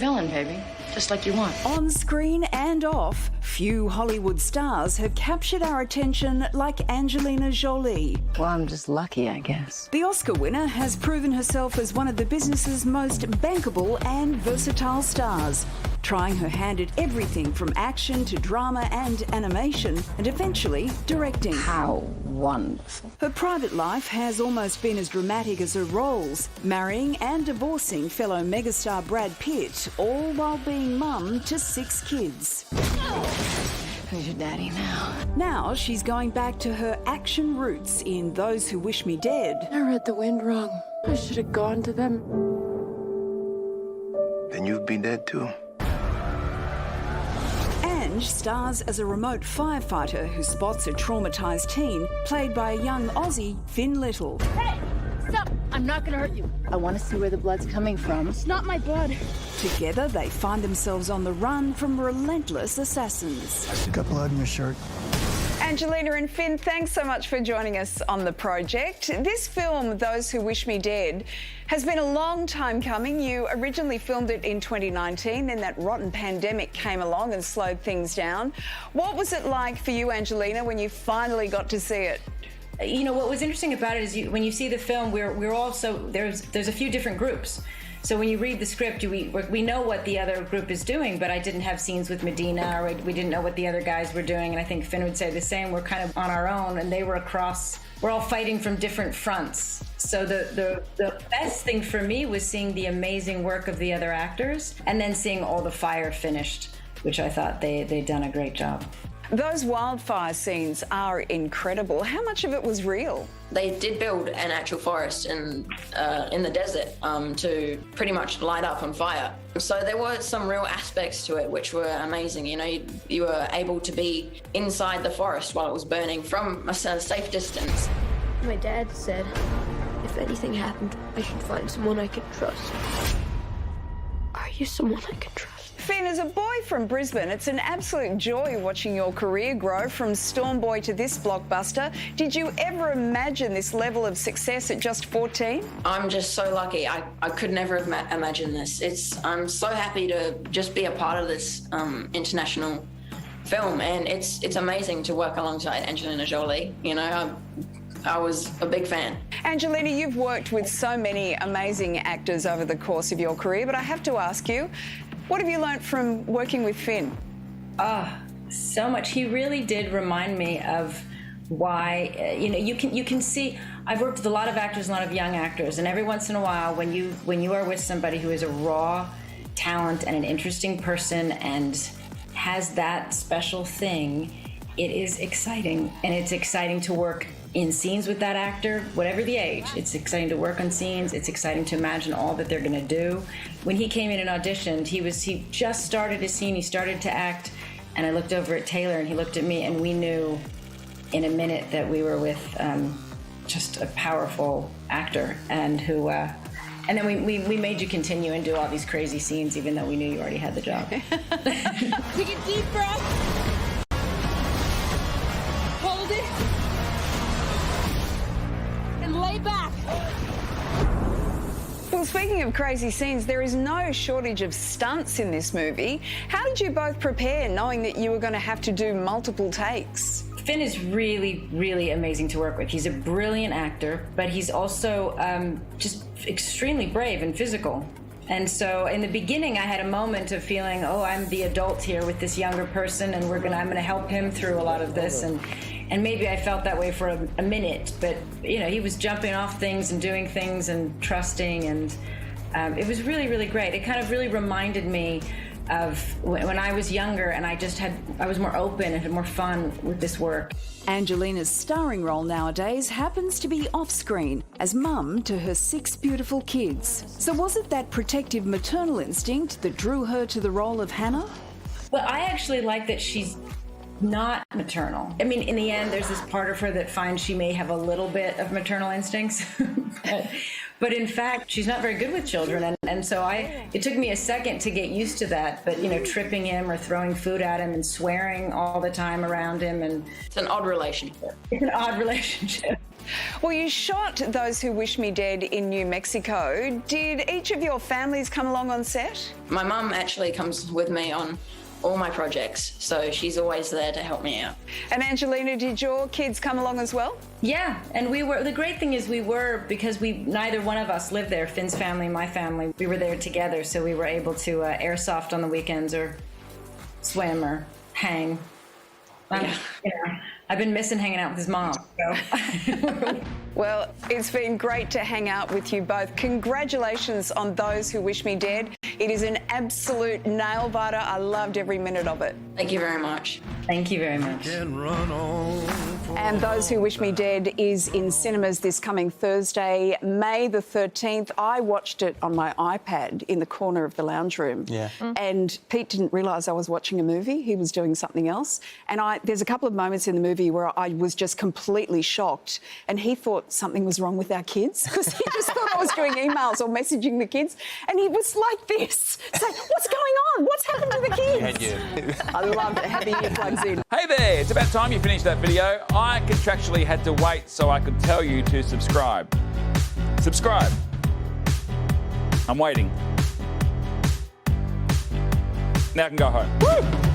villain, baby. Just like you want. On screen and off, few Hollywood stars have captured our attention like Angelina Jolie. Well, I'm just lucky, I guess. The Oscar winner has proven herself as one of the business's most bankable and versatile stars, trying her hand at everything from action to drama and animation, and eventually directing. How wonderful. Her private life has almost been as dramatic as her roles, marrying and divorcing fellow megastar Brad Pitt, all while being mum to 6 kids. Who's your daddy now? Now she's going back to her action roots in Those Who Wish Me Dead. I read the wind wrong. I should have gone to them. Then you'd be dead too. Ange stars as a remote firefighter who spots a traumatized teen, played by a young Aussie Finn Little. Hey! Stop! I'm not gonna hurt you. I want to see where the blood's coming from. It's not my blood. Together, they find themselves on the run from relentless assassins. You got blood in your shirt. Angelina and Finn, thanks so much for joining us on the project. This film, Those Who Wish Me Dead, has been a long time coming. You originally filmed it in 2019, then that rotten pandemic came along and slowed things down. What was it like for you, Angelina, when you finally got to see it? You know, what was interesting about it is when you see the film, we're also, there's a few different groups. So when you read the script, we know what the other group is doing, but I didn't have scenes with Medina, or we didn't know what the other guys were doing, and I think Finn would say the same. We're kind of on our own, and they were across, we're all fighting from different fronts. So the best thing for me was seeing the amazing work of the other actors, and then seeing all the fire finished, which I thought they'd done a great job. Those wildfire scenes are incredible. How much of it was real? They did build an actual forest in the desert to pretty much light up on fire. So there were some real aspects to it which were amazing. You know, you were able to be inside the forest while it was burning from a safe distance. My dad said, if anything happened, I should find someone I could trust. Are you someone I can trust? Finn, as a boy from Brisbane, it's an absolute joy watching your career grow from Storm Boy to this blockbuster. Did you ever imagine this level of success at just 14? I'm just so lucky. I could never have imagined this. I'm so happy to just be a part of this international film, and it's amazing to work alongside Angelina Jolie. You know, I was a big fan. Angelina, you've worked with so many amazing actors over the course of your career, but I have to ask you, what have you learnt from working with Finn? So much. He really did remind me of why, you know, you can see, I've worked with a lot of actors, a lot of young actors, and every once in a while when you are with somebody who is a raw talent and an interesting person and has that special thing, it is exciting. And it's exciting to work in scenes with that actor, whatever the age. It's exciting to work on scenes. It's exciting to imagine all that they're gonna do. When he came in and auditioned, he just started his scene, he started to act, and I looked over at Taylor and he looked at me, and we knew in a minute that we were with just a powerful actor, and who, and then we made you continue and do all these crazy scenes even though we knew you already had the job. Take a deep breath. Hold it. And lay back. Well, speaking of crazy scenes, there is no shortage of stunts in this movie. How did you both prepare, knowing that you were going to have to do multiple takes? Finn is really, really amazing to work with. He's a brilliant actor, but he's also just extremely brave and physical. And so in the beginning, I had a moment of feeling, oh, I'm the adult here with this younger person, and I'm gonna help him through a lot of this. And maybe I felt that way for a minute, but you know, he was jumping off things and doing things and trusting, and it was really, really great. It kind of really reminded me of when I was younger, and I was more open and had more fun with this work. Angelina's starring role nowadays happens to be off-screen as mum to her 6 beautiful kids. So was it that protective maternal instinct that drew her to the role of Hannah? Well, I actually like that she's not maternal. I mean, in the end, there's this part of her that finds she may have a little bit of maternal instincts, but in fact, she's not very good with children, and so it took me a second to get used to that, but you know, tripping him or throwing food at him and swearing all the time around him, and it's an odd relationship. It's an odd relationship. Well, you shot Those Who Wish Me Dead in New Mexico. Did each of your families come along on set? My mum actually comes with me on all my projects, so she's always there to help me out. And Angelina, did your kids come along as well? Yeah, and the great thing is because neither one of us lived there, Finn's family, my family, we were there together, so we were able to airsoft on the weekends or swim or hang. I've been missing hanging out with his mom. So. Well, it's been great to hang out with you both. Congratulations on Those Who Wish Me Dead. It is an absolute nail-biter. I loved every minute of it. Thank you very much. Thank you very much. And Those Who Wish Me Dead is in cinemas this coming Thursday, May the 13th. I watched it on my iPad in the corner of the lounge room. Yeah. And Pete didn't realise I was watching a movie. He was doing something else. And there's a couple of moments in the movie where I was just completely shocked. And he thought something was wrong with our kids because he just thought I was doing emails or messaging the kids. And he was like this, saying, what's going on? What's happened to the kids? I loved it. Had the earplugs in. Hey there, it's about time you finished that video. I contractually had to wait so I could tell you to subscribe. Subscribe. I'm waiting. Now I can go home. Woo!